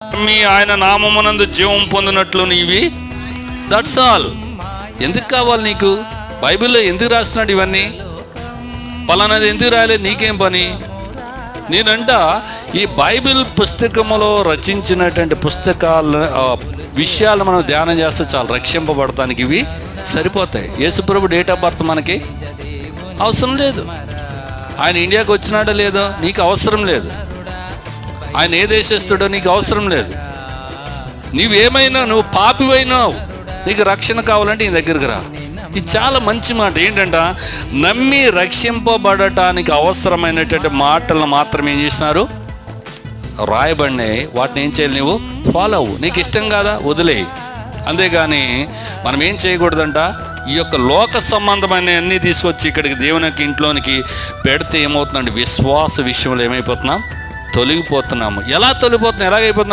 మీ ఆయన నామమునందు జీవం పొందినట్లు నీవి. That's all. ఎందుకు కావాలి నీకు? బైబిల్లో ఎందుకు రాస్తున్నాడు ఇవన్నీ? పలానాది ఎందుకు రాయలేదు? నీకేం పని? నేనంట ఈ బైబిల్ పుస్తకములో రచించినటువంటి పుస్తకాల విషయాలు మనం ధ్యానం చేస్తే చాలు, రక్షింపబడటానికి ఇవి సరిపోతాయి. యేసుప్రభు డేట్ ఆఫ్ బర్త్ మనకి అవసరం లేదు. ఆయన ఇండియాకి వచ్చినాడో లేదో నీకు అవసరం లేదు. ఆయన ఏ దేశస్తుడో నీకు అవసరం లేదు. నీవేమైనా, నువ్వు పాపివైనావు, నీకు రక్షణ కావాలంటే నీ దగ్గరికి రా. ఇది చాలా మంచి మాట. ఏంటంట, నమ్మి రక్షింపబడటానికి అవసరమైనటువంటి మాటలను మాత్రమే ఏం చేసినారు, రాయబడినాయి. వాటిని ఏం చేయాలి? నువ్వు ఫాలో అవ్వు. నీకు ఇష్టం కాదా, వదిలేయి. అంతేగాని మనం ఏం చేయకూడదంట, ఈ యొక్క లోక సంబంధమైన అన్నీ తీసుకొచ్చి ఇక్కడికి దేవుని యొక్క ఇంట్లోనికి పెడితే ఏమవుతుందండి, విశ్వాస విషయంలో ఏమైపోతున్నాం, తొలగిపోతున్నాము. ఎలా తొలగిపోతున్నాం, ఎలాగైపోతున్నాం?